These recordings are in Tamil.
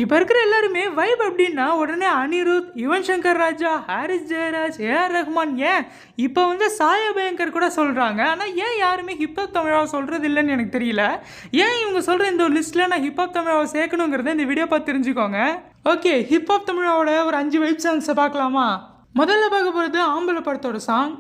இப்போ இருக்கிற எல்லாருமே வைப் அப்படின்னா உடனே அனிருத், யுவன் சங்கர் ராஜா, ஹாரிஸ் ஜெயராஜ், ஏஆர் ரஹ்மான், ஏன் இப்போ சாயா பயங்கர் கூட சொல்கிறாங்க. ஆனால் ஏன் யாருமே ஹிப்ஹாப் தமிழாவை சொல்கிறது இல்லைன்னு எனக்கு தெரியல. ஏன் இவங்க சொல்கிற இந்த ஒரு லிஸ்ட்டில் நான் ஹிப்ஹாப் தமிழாவை சேர்க்கணுங்கிறத இந்த வீடியோ பார்த்து தெரிஞ்சுக்கோங்க. ஓகே, ஹிப்ஹாப் தமிழாவோட ஒரு 5 வைப் சாங்ஸை பார்க்கலாமா? முதல்ல பார்க்க போகிறது ஆம்பளை படத்தோட சாங்.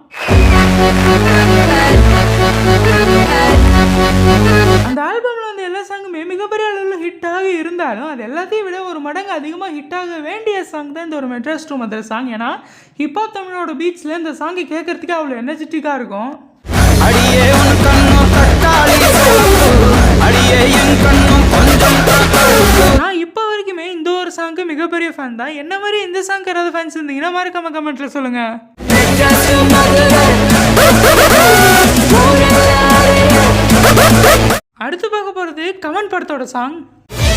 அந்த ஆல்பமில் எல்லா சாங்குமே மிகப்பெரிய அளவில் ஹிட்டாக இருந்தாலும் அது எல்லாத்தையும் விட ஒரு மடங்கு அதிகமாக ஹிட்டாக வேண்டிய சாங் தான் இந்த ஒரு மெட்ராஸ் டூ மதர் சாங். ஏன்னா ஹிப்ஹாப் தமிழோட பீட்ஸில் இந்த சாங்கை கேட்கறதுக்கு அவ்வளோ எனர்ஜெட்டிக்காக இருக்கும். நான் இப்போ வரைக்குமே இந்த ஒரு சாங்க்கு மிகப்பெரிய ஃபேன் தான். என்ன மாதிரி இந்த சாங்க்கு யாராவது ஃபேன்ஸ் இருந்தீங்கன்னா மறக்காம கமெண்ட்ல சொல்லுங்க. அடுத்து பார்க்க போறது கமன் படத்தோட சாங்.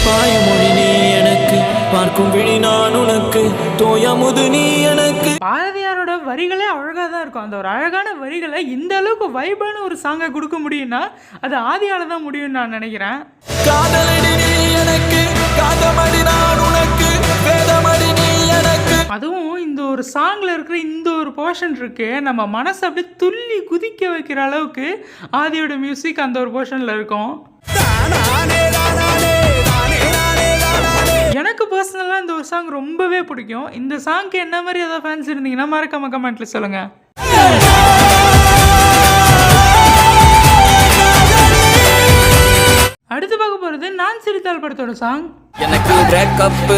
பாயமொழி நீ எனக்கு, பார்க்கும் விழி நான் உனக்கு, தோயமுது நீ எனக்கு. பாரதியாரோட வரிகளே அழகாக தான் இருக்கும். அந்த ஒரு அழகான வரிகளை இந்த அளவுக்கு வைபான ஒரு சாங்கை கொடுக்க முடியும்னா அது ஆதியால தான் முடியும்னு நான் நினைக்கிறேன். காதலடி நீ எனக்கு, காதமடி நான் உனக்கு, வேதமடி நீ எனக்கு. அதுவும் இந்த ஒரு சாங்கில் இருக்கிற இந்த ஒரு போர்ஷன் இருக்கு, நம்ம மனசை அப்படியே துள்ளி குதிக்க வைக்கிற அளவுக்கு ஆதியோட மியூசிக் அந்த ஒரு போர்ஷனில் இருக்கும். எனக்கு பர்சனலாக இந்த ஒரு சாங் ரொம்பவே பிடிக்கும். இந்த சாங்க்கு என்ன மாதிரி ஏதாவது ஃபேன்ஸ் இருந்தீங்கன்னா மறக்காம கமெண்ட்ல சொல்லுங்க. அடுத்து பார்க்க போறது நான் சிரித்தால் படத்தோட சாங். எனக்கு பிரேக்கப்,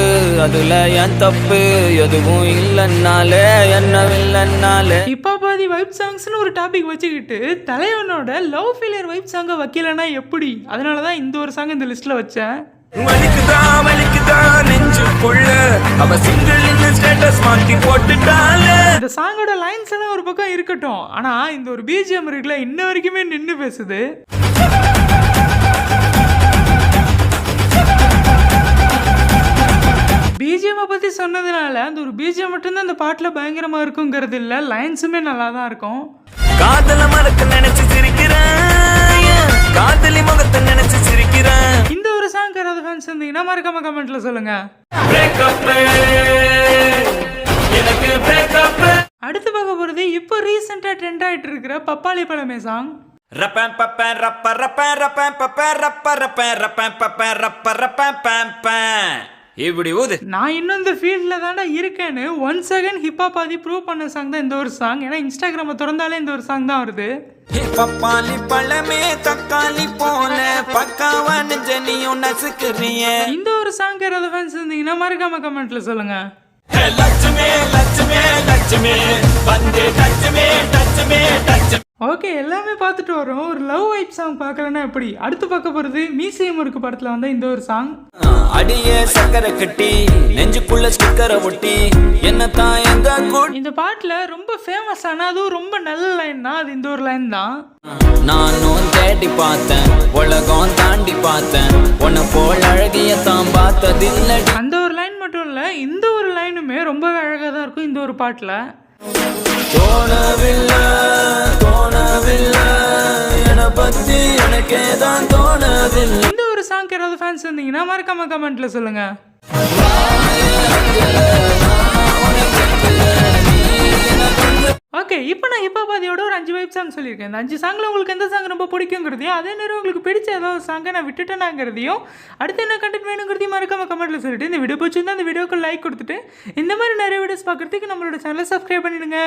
அதுல என் தப்பு எதுவும் இல்லைன்னாலே என்னவில்லைன்னாலே. இப்போ பாதி வைப் சாங்ஸ்னு ஒரு டாபிக் வச்சுக்கிட்டு தலைவனோட லவ் ஃபெயிலியர் வைப் சாங்கை வைக்கலன்னா எப்படி? அதனால தான் இந்த ஒரு சாங் இந்த லிஸ்ட்ல வச்சேன். இந்த சாங்கோட லைன்ஸ் எல்லாம் ஒரு பக்கம் இருக்கட்டும், ஆனா இந்த ஒரு பிஜிஎம் இருக்குல்ல இன்ன வரைக்குமே நின்று பேசுது. பிஜிஎம் பத்தி சொன்னதுனால அந்த ஒரு பிஜிஎம் மட்டும்தான் அந்த பாட்டுல பயங்கரமா இருக்குங்கிறது இல்ல, லைன்ஸுமே நல்லா தான் இருக்கும். காதல மறக்க நினைச்சு சிரிக்கிறேன், காதலி முகத்தை நினைச்சு சிரிக்கிறேன். இந்த ஒரு சாங் யாராவது ஃபேன்ஸ் இருந்தீங்கன்னா மறக்காம கமெண்ட்ல சொல்லுங்க. அடுத்து பார்க்க போறது இப்போ ரீசெண்டா ட்ரெண்ட் ஆயிட்டு இருக்கிற பப்பாளி பழமே சாங். இப்படி ஊது. நான் இன்னும் இந்த ஃபீல்ட்ல தானே இருக்கேன்னு ஒன்ஸ் அகைன் ஹிப்ஹாப் ஆதி ப்ரூவ் பண்ண சாங் தான் இந்த ஒரு சாங். ஏன்னா இன்ஸ்டாகிராம திறந்தாலே இந்த ஒரு சாங் தான் வருது. பப்பாளி பழமே தக்காளி போல பக்காவா நெஞ்சனியும் நசுக்குறிய. இந்த ஒரு சாங் யாராவது ஃபேன்ஸ் இருந்தீங்கன்னா மறக்காம கமெண்ட்ல சொல்லுங்க. லட்சுமே லட்சுமே லட்சுமே வந்தே டச்சுமே டச்சுமே டச்சு. ஓகே, எல்லாமே பார்த்துட்டு வரோம். ஒரு லவ் வைப் சாங் பார்க்கலன்னா எப்படி? அடுத்து பார்க்க போறது மியூசியம் இருக்கு படத்துல வந்த இந்த ஒரு சாங். அடியே சக்கரை கட்டி நெஞ்சுக்குள்ள ஸ்டிக்கரை ஒட்டி என்னத்தான் எங்க கூட்டி. இந்த பாட்டுல ரொம்ப ஃபேமஸ் ஆனா அதுவும் ரொம்ப நல்ல லைன் தான், அது இந்த ஒரு லைன் தான். நானும் தேடி பார்த்தேன், உலகம் தாண்டி பார்த்தேன், உன்னை போல் அழகிய தான் பார்த்ததில்லை. அந்த ஒரு லைன் மட்டும் இல்ல, இந்த ஒரு லைனுமே ரொம்பவே அழகா தான் இருக்கும் இந்த ஒரு பாட்டுல. தோணவில்லை தோணவில்லை என பத்தி எனக்கே தான் தோணவில்லை. இந்த ஒரு சாங் யாராவது ஃபேன்ஸ் இருந்தீங்கன்னா மறக்காம கமெண்ட்ல சொல்லுங்க. ஓகே, இப்போ நான் ஹிப்ஹாப் பாதியோட ஒரு 5 வைப் சாங் சொல்லியிருக்கேன். இந்த 5 சாங்கில் உங்களுக்கு எந்த சாங் ரொம்ப பிடிக்குங்கிறதையும் அதே நேரம் உங்களுக்கு பிடிச்ச ஏதாவது சாங்கை நான் விட்டுட்டேனாங்கிறதையும் அடுத்து என்ன கண்டென்ட் வேணுங்கிறதையும் மறக்காம கமெண்ட்ல சொல்லிட்டு இந்த வீடியோ பிடிச்சிருந்தா அந்த வீடியோக்கு லைக் கொடுத்துட்டு இந்த மாதிரி நிறைய வீடியோஸ் பார்க்குறதுக்கு நம்மளோட சேனலை சப்ஸ்கிரைப் பண்ணிடுங்க.